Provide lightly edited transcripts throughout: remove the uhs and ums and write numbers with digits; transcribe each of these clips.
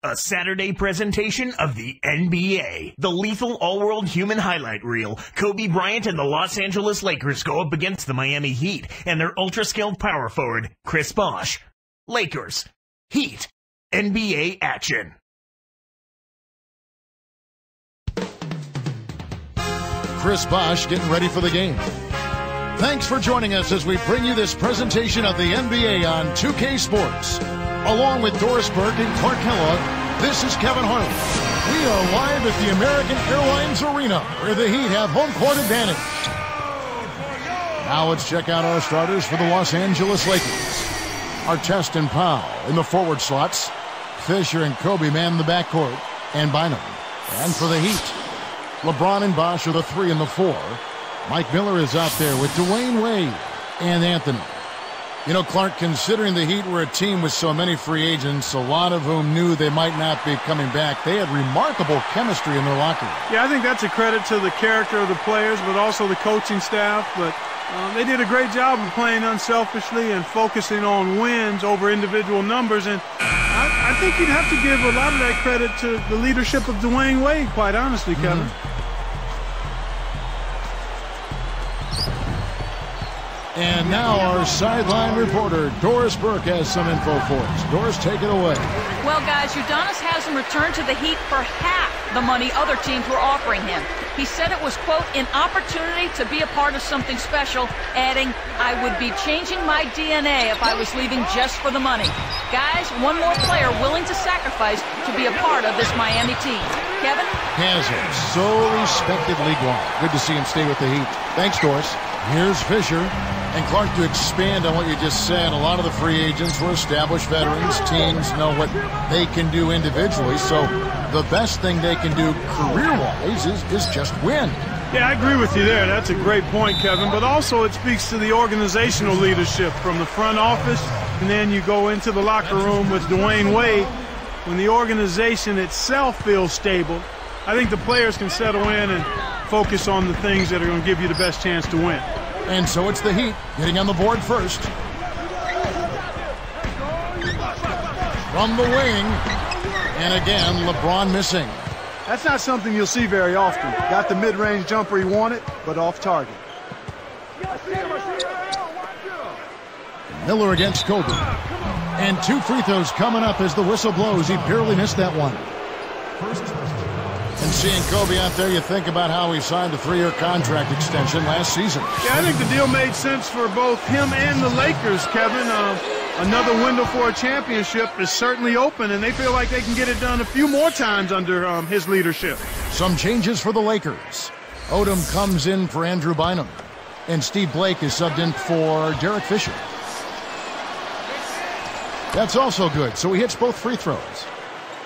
A Saturday presentation of the NBA. The lethal all-world human highlight reel. Kobe Bryant and the Los Angeles Lakers go up against the Miami Heat and their ultra-skilled power forward, Chris Bosh. Lakers. Heat. NBA action. Chris Bosh getting ready for the game. Thanks for joining us as we bring you this presentation of the NBA on 2K Sports. Along with Doris Burke and Clark Kellogg, this is Kevin Harlan. We are live at the American Airlines Arena, where the Heat have home court advantage. Now let's check out our starters for the Los Angeles Lakers. Artest and Powell in the forward slots. Fisher and Kobe man the backcourt, and Bynum. And for the Heat, LeBron and Bosh are the 3 and the 4. Mike Miller is out there with Dwayne Wade and Anthony. You know, Clark, considering the Heat were a team with so many free agents, a lot of whom knew they might not be coming back, they had remarkable chemistry in their locker room. Yeah, I think that's a credit to the character of the players, but also the coaching staff. But they did a great job of playing unselfishly and focusing on wins over individual numbers. And I think you'd have to give a lot of that credit to the leadership of Dwayne Wade, quite honestly, Kevin. And now our sideline reporter, Doris Burke, has some info for us. Doris, take it away. Well, guys, Udonis hasn't returned to the Heat for half the money other teams were offering him. He said it was, quote, an opportunity to be a part of something special, adding, I would be changing my DNA if I was leaving just for the money. Guys, one more player willing to sacrifice to be a part of this Miami team. Kevin? Hazard, so respectively gone. Good to see him stay with the Heat. Thanks, Doris. Here's Fisher. And Clark, to expand on what you just said, a lot of the free agents were established veterans. Teams know what they can do individually, so the best thing they can do career-wise is just win. Yeah, I agree with you there. That's a great point, Kevin. But also it speaks to the organizational leadership from the front office, and then you go into the locker room with Dwayne Wade. When the organization itself feels stable, I think the players can settle in and focus on the things that are going to give you the best chance to win. And so it's the Heat getting on the board first. From the wing. And again, LeBron missing. That's not something you'll see very often. Got the mid-range jumper he wanted, but off target. Miller against Kobe. And 2 free throws coming up as the whistle blows. He barely missed that one. And seeing Kobe out there, you think about how he signed a 3-year contract extension last season. Yeah, I think the deal made sense for both him and the Lakers, Kevin. Another window for a championship is certainly open, and they feel like they can get it done a few more times under his leadership. Some changes for the Lakers. Odom comes in for Andrew Bynum, and Steve Blake is subbed in for Derek Fisher. That's also good, so he hits both free throws.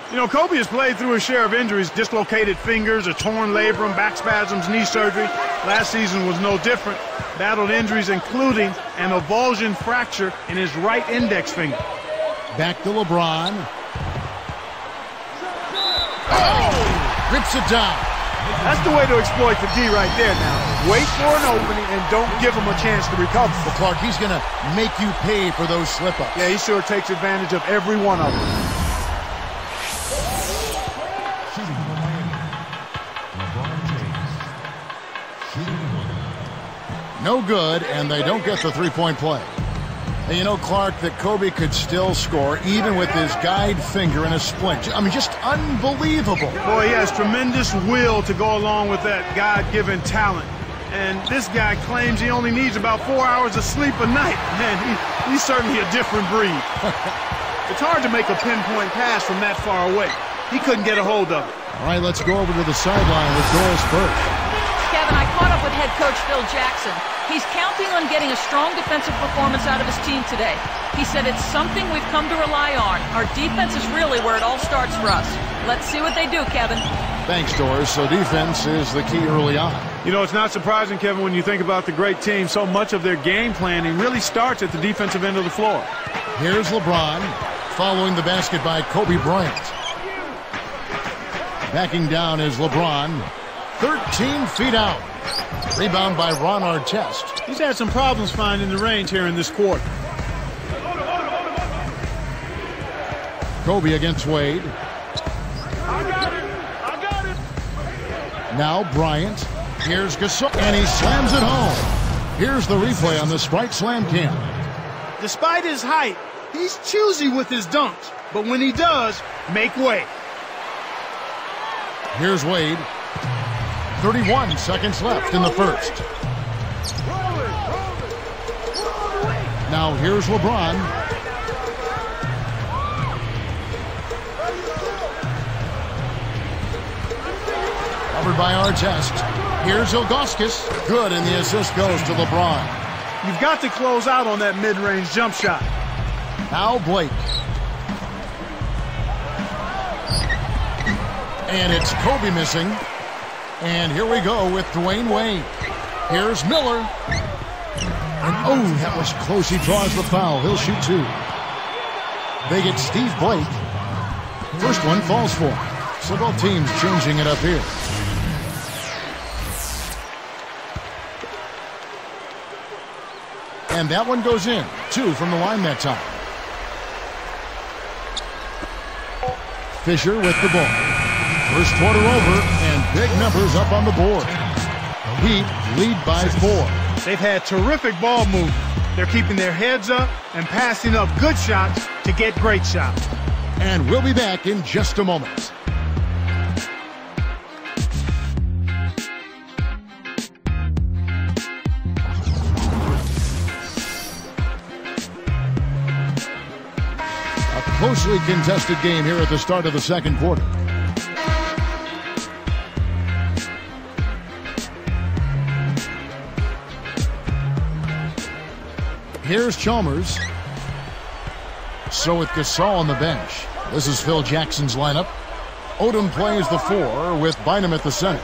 You know, Kobe has played through a share of injuries, dislocated fingers, a torn labrum, back spasms, knee surgery. Last season was no different. Battled injuries including an avulsion fracture in his right index finger. Back to LeBron. Oh! Rips it down. That's the way to exploit the D right there now. Wait for an opening and don't give him a chance to recover. Well, Clark, he's going to make you pay for those slip-ups. Yeah, he sure takes advantage of every one of them. No good, and they don't get the three-point play. And you know, Clark, that Kobe could still score even with his guide finger in a splint. I mean, just unbelievable. Boy, he has tremendous will to go along with that God-given talent. And this guy claims he only needs about 4 hours of sleep a night. Man, he's certainly a different breed. It's hard to make a pinpoint pass from that far away. He couldn't get a hold of it. All right, let's go over to the sideline with Doris Burke. Kevin, I caught up with head coach Phil Jackson. He's counting on getting a strong defensive performance out of his team today. He said it's something we've come to rely on. Our defense is really where it all starts for us. Let's see what they do, Kevin. Thanks, Doris. So defense is the key early on. You know, it's not surprising, Kevin, when you think about the great team. So much of their game planning really starts at the defensive end of the floor. Here's LeBron following the basket by Kobe Bryant. Backing down is LeBron. 13 feet out. Rebound by Ron Artest. He's had some problems finding the range here in this quarter. Kobe against Wade. Now Bryant. Here's Gasol, and he slams it home. Here's the replay on the Sprite Slam Cam. Despite his height, he's choosy with his dunks, but when he does, make way. Here's Wade. 31 seconds left in the first. Now here's LeBron. Covered by Artest. Here's Ilgauskas. Good, and the assist goes to LeBron. You've got to close out on that mid-range jump shot. Now Blake. And it's Kobe missing. And here we go with Dwayne Wade. Here's Miller. And oh, that was close. He draws the foul. He'll shoot two. They get Steve Blake. First one falls for him. So both teams changing it up here. And that one goes in. 2 from the line that time. Fisher with the ball. First quarter over, and big numbers up on the board. Heat lead by 4. They've had terrific ball movement. They're keeping their heads up and passing up good shots to get great shots. And we'll be back in just a moment. A closely contested game here at the start of the second quarter. Here's Chalmers. So with Gasol on the bench, this is Phil Jackson's lineup. Odom plays the 4 with Bynum at the center.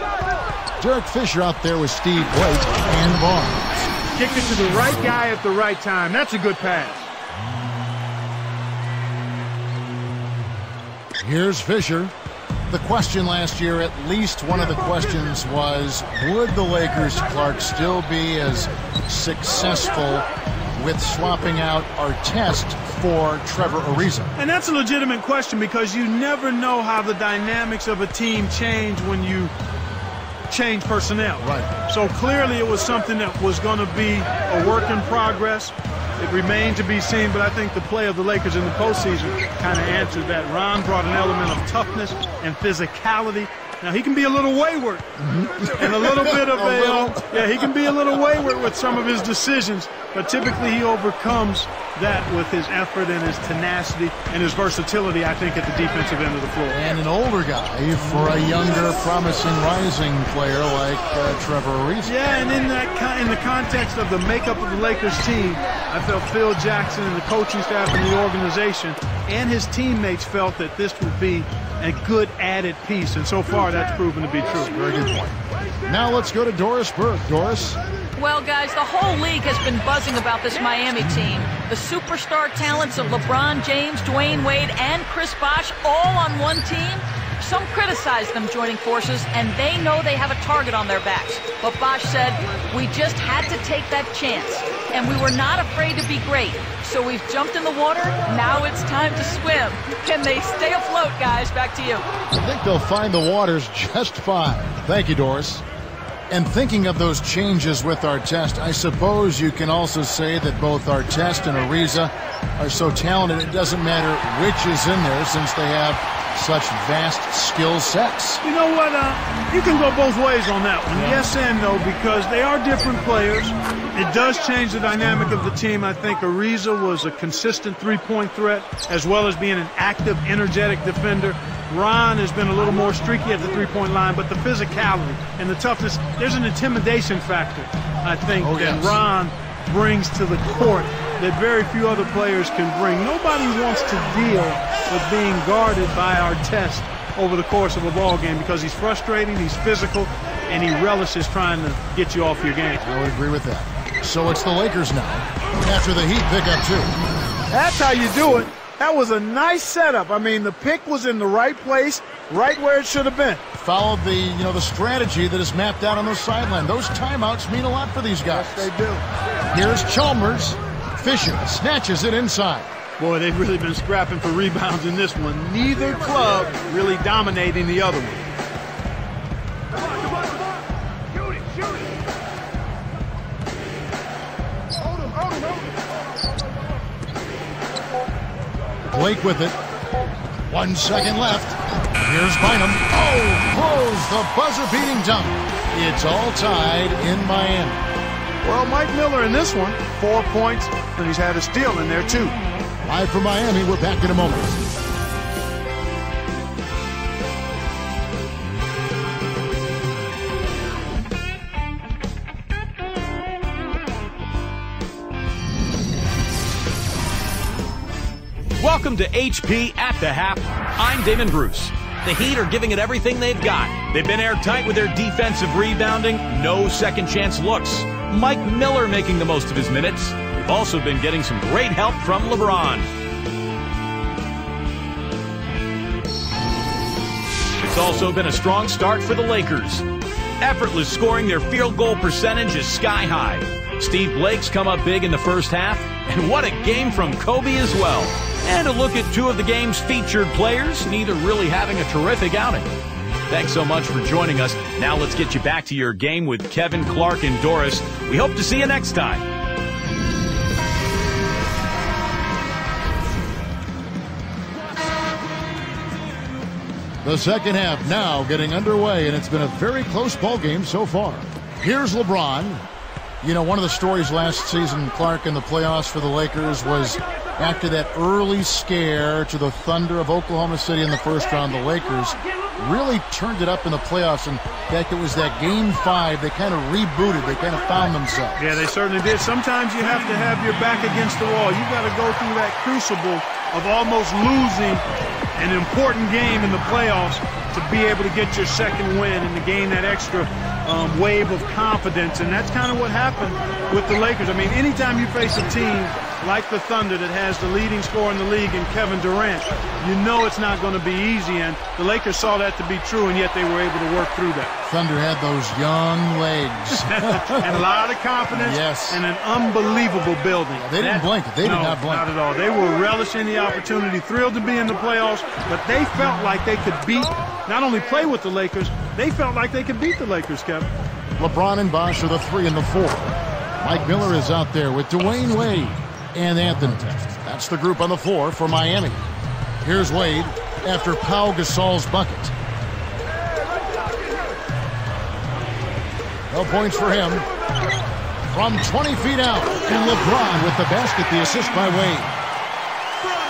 Derek Fisher out there with Steve Blake and Barnes. Kicked it to the right guy at the right time. That's a good pass. Here's Fisher. The question last year, at least one of the questions was, would the Lakers, Clark, still be as successful with swapping out Artest for Trevor Ariza? And that's a legitimate question because you never know how the dynamics of a team change when you change personnel. Right. So clearly it was something that was going to be a work in progress. It remained to be seen, but I think the play of the Lakers in the postseason kind of answered that. Ron brought an element of toughness and physicality. Now, he can be a little wayward and a little bit of he can be a little wayward with some of his decisions, but typically he overcomes that with his effort and his tenacity and his versatility, I think, at the defensive end of the floor. And an older guy for a younger, promising, rising player like Trevor Ariza. Yeah, and in the context of the makeup of the Lakers team, I felt Phil Jackson and the coaching staff and the organization and his teammates felt that this would be a good added piece, and so far that's proven to be true. Very good point. Now let's go to Doris Burke. Doris? Well, guys, the whole league has been buzzing about this Miami team. The superstar talents of LeBron James, Dwayne Wade, and Chris Bosh all on one team. Some criticize them joining forces, and they know they have a target on their backs. But Bosh said, we just had to take that chance, and we were not afraid to be great. So we've jumped in the water, now it's time to swim. Can they stay afloat, guys? Back to you. I think they'll find the waters just fine. Thank you, Doris. And thinking of those changes with Artest, I suppose you can also say that both Artest and Ariza are so talented it doesn't matter which is in there since they have such vast skill sets. You know what? You can go both ways on that one. Yeah. Yes and no, because they are different players. It does change the dynamic of the team. I think Ariza was a consistent three-point threat as well as being an active, energetic defender. Ron has been a little more streaky at the three-point line, but the physicality and the toughness, there's an intimidation factor, I think, that Ron brings to the court that very few other players can bring. Nobody wants to deal with being guarded by Artest over the course of a ball game because he's frustrating, he's physical, and he relishes trying to get you off your game. I would agree with that. So it's the Lakers now after the Heat pick up 2. That's how you do it. That was a nice setup. I mean, the pick was in the right place, right where it should have been. Followed the, the strategy that is mapped out on the sideline. Those timeouts mean a lot for these guys. Yes, they do. Here's Chalmers. Fisher snatches it inside. Boy, they've really been scrapping for rebounds in this one. Neither club really dominating the other one. Blake with it. 1 second left. Here's Bynum. Oh, close the buzzer-beating dunk. It's all tied in Miami. Well, Mike Miller in this one, 4 points, and he's had a steal in there too. Live from Miami, we're back in a moment. Welcome to HP at the Half. I'm Damon Bruce. The Heat are giving it everything they've got. They've been airtight with their defensive rebounding, no second chance looks. Mike Miller making the most of his minutes. They've also been getting some great help from LeBron. It's also been a strong start for the Lakers. Effortless scoring, their field goal percentage is sky high. Steve Blake's come up big in the first half, and what a game from Kobe as well. And a look at two of the game's featured players, neither really having a terrific outing. Thanks so much for joining us. Now let's get you back to your game with Kevin, Clark, and Doris. We hope to see you next time. The second half now getting underway, and it's been a very close ball game so far. Here's LeBron. You know, one of the stories last season, Clark, in the playoffs for the Lakers was after that early scare to the Thunder of Oklahoma City in the first round, the Lakers really turned it up in the playoffs. In fact, it was that Game 5 they kind of rebooted. They kind of found themselves. Yeah, they certainly did. Sometimes you have to have your back against the wall. You've got to go through that crucible of almost losing an important game in the playoffs to be able to get your second win and to gain that extra wave of confidence. And that's kind of what happened with the Lakers. I mean, anytime you face a team like the Thunder that has the leading scorer in the league in Kevin Durant, you know it's not going to be easy, and the Lakers saw that to be true, and yet they were able to work through that. Thunder had those young legs. And a lot of confidence. Yes. And an unbelievable building. They didn't blink. They did not blink. Not at all. They were relishing the opportunity, thrilled to be in the playoffs, but they felt like they could beat, not only play with the Lakers, they felt like they could beat the Lakers, Kevin. LeBron and Bosh are the 3 and the 4. Mike Miller is out there with Dwayne Wade and Anthony. That's the group on the floor for Miami. Here's Wade after Pau Gasol's bucket. No points for him. From 20 feet out, and LeBron with the basket, the assist by Wade.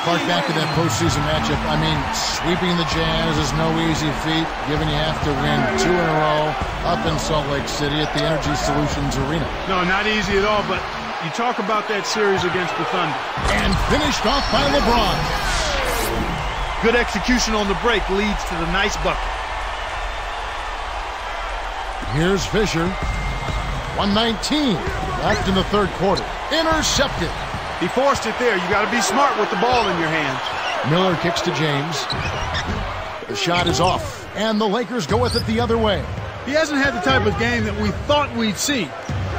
Clark, back to that postseason matchup. I mean, sweeping the Jazz is no easy feat, given you have to win 2 in a row up in Salt Lake City at the Energy Solutions Arena. No, not easy at all, but you talk about that series against the Thunder. And finished off by LeBron. Good execution on the break leads to the nice bucket. Here's Fisher. 1:19 left in the third quarter. Intercepted. He forced it there. You got to be smart with the ball in your hands. Miller kicks to James. The shot is off, and the Lakers go with it the other way. He hasn't had the type of game that we thought we'd see.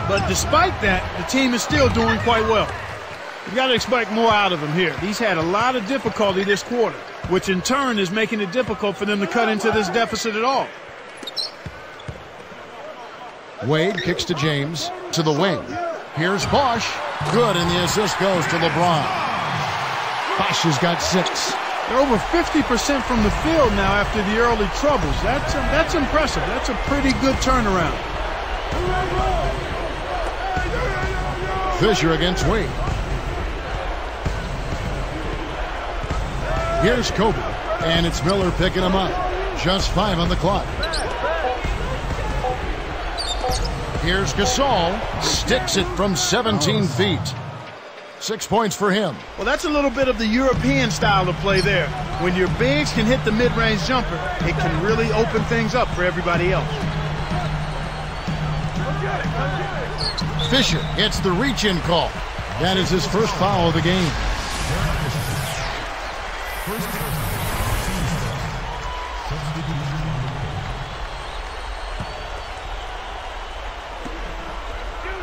But despite that, the team is still doing quite well. You've got to expect more out of him here. He's had a lot of difficulty this quarter, which in turn is making it difficult for them to cut into this deficit at all. Wade kicks to James, to the wing. Here's Bosh. Good, and the assist goes to LeBron. Bosh has got 6. They're over 50% from the field now after the early troubles. That's impressive. That's a pretty good turnaround. Fisher against Wade. Here's Kobe, and it's Miller picking him up. Just 5 on the clock. Here's Gasol, sticks it from 17 feet. 6 points for him. Well, that's a little bit of the European style of play there. When your bigs can hit the mid-range jumper, it can really open things up for everybody else. Fisher gets the reach-in call. That is his first foul of the game.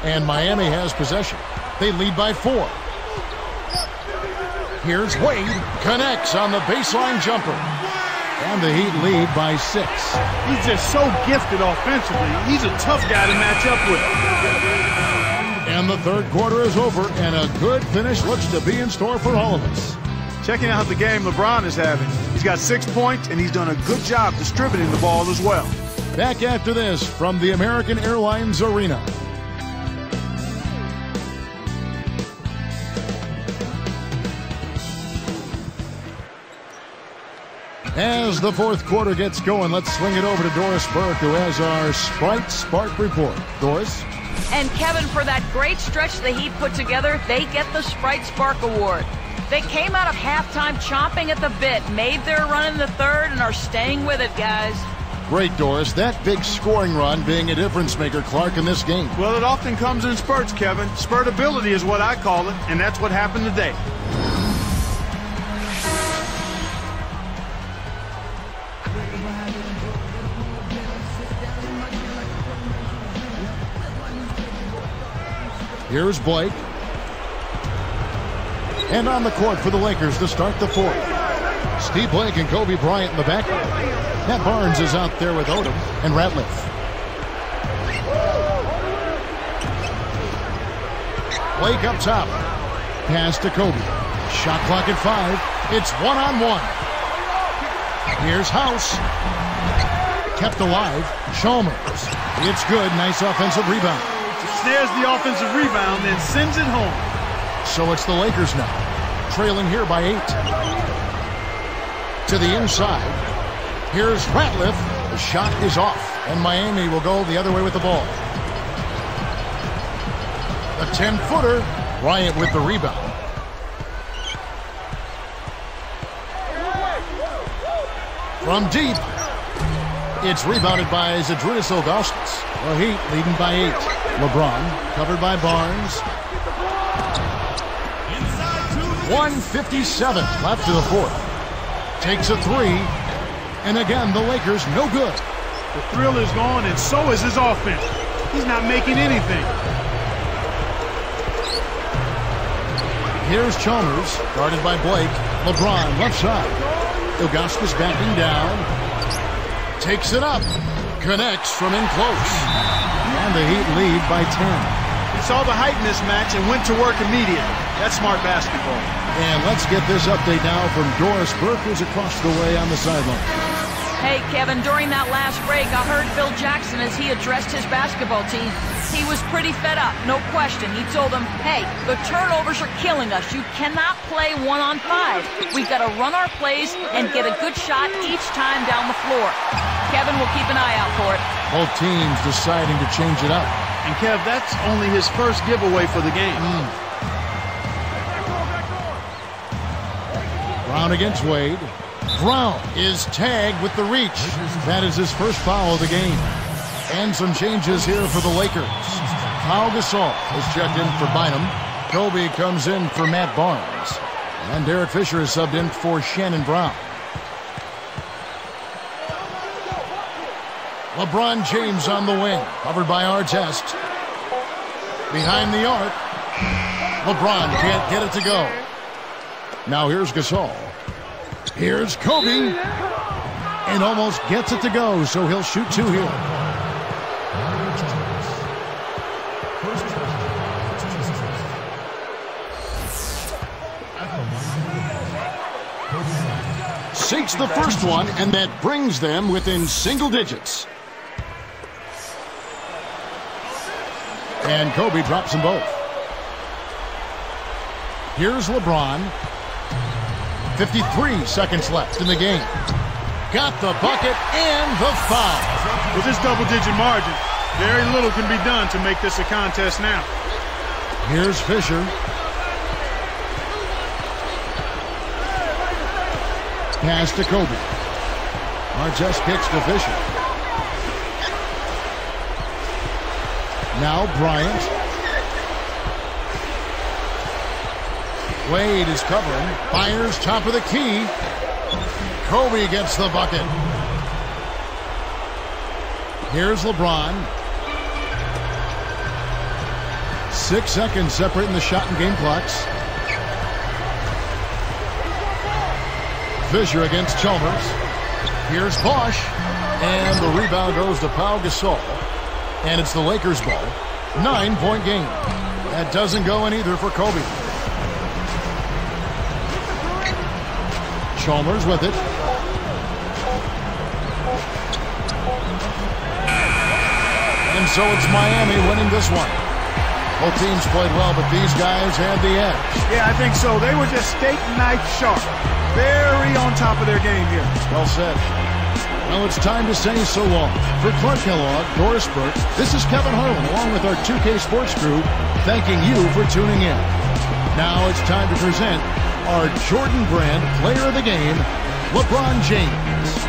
And Miami has possession. They lead by 4. Here's Wade. Connects on the baseline jumper. And the Heat lead by 6. He's just so gifted offensively. He's a tough guy to match up with. And the third quarter is over, and a good finish looks to be in store for all of us. Checking out the game LeBron is having. He's got 6 points, and he's done a good job distributing the ball as well. Back after this from the American Airlines Arena. As the fourth quarter gets going, let's swing it over to Doris Burke, who has our Sprite Spark report. Doris? And Kevin, for that great stretch the Heat put together, they get the Sprite Spark Award. They came out of halftime chomping at the bit, made their run in the third, and are staying with it, guys. Great, Doris. That big scoring run being a difference maker, Clark, in this game. Well, it often comes in spurts, Kevin. Spurtability is what I call it, and that's what happened today. Here's Blake. And on the court for the Lakers to start the fourth. Steve Blake and Kobe Bryant in the back. Matt Barnes is out there with Odom and Ratliff. Blake up top. Pass to Kobe. Shot clock at 5. It's 1-on-1. Here's House. Kept alive. Chalmers. It's good. Nice offensive rebound. Snares the offensive rebound, then sends it home. So it's the Lakers now, trailing here by 8. To the inside. Here's Ratliff. The shot is off, and Miami will go the other way with the ball. A 10-footer. Bryant with the rebound. From deep. It's rebounded by Zydrunas Ilgauskas. The Heat leading by 8. LeBron covered by Barnes. 1:57 left to the fourth. Takes a 3. And again, the Lakers no good. The thrill is gone, and so is his offense. He's not making anything. Here's Chalmers, guarded by Blake. LeBron left side. Ilgauskas backing down. Takes it up. Connects from in close. And the Heat lead by 10. He saw the height mismatch and went to work immediately. That's smart basketball. And let's get this update now from Doris Burke, who's across the way on the sideline. Hey, Kevin, during that last break, I heard Phil Jackson as he addressed his basketball team. He was pretty fed up, no question. He told them, hey, the turnovers are killing us. You cannot play 1-on-5. We've got to run our plays and get a good shot each time down the floor. Kevin will keep an eye out for it. Both teams deciding to change it up. And, Kev, that's only his first giveaway for the game. Brown against Wade. Brown is tagged with the reach. That is his first foul of the game. And some changes here for the Lakers. Pau Gasol is checked in for Bynum. Kobe comes in for Matt Barnes. And Derek Fisher is subbed in for Shannon Brown. LeBron James on the wing, covered by Artest. Behind the arc. LeBron can't get it to go. Now here's Gasol. Here's Kobe. And almost gets it to go, so he'll shoot 2 here. Sinks the first one, and that brings them within single digits. And Kobe drops them both. Here's LeBron. 53 seconds left in the game. Got the bucket and the foul. With this double-digit margin, very little can be done to make this a contest now. Here's Fisher. Pass to Kobe. Artest kicks to Fisher. Now Bryant. Wade is covering. Fires top of the key. Kobe gets the bucket. Here's LeBron. 6 seconds separating the shot and game clocks. Fisher against Chalmers. Here's Bosch. And the rebound goes to Pau Gasol. And it's the Lakers' ball. 9-point game. That doesn't go in either for Kobe. Chalmers with it. And so it's Miami winning this one. Both teams played well, but these guys had the edge. Yeah, I think so. They were just steak knife sharp. Very on top of their game here. Well said. Well, it's time to say so long. For Clark Kellogg, Doris Burke, this is Kevin Harlan, along with our 2K Sports crew, thanking you for tuning in. Now it's time to present our Jordan Brand Player of the Game, LeBron James.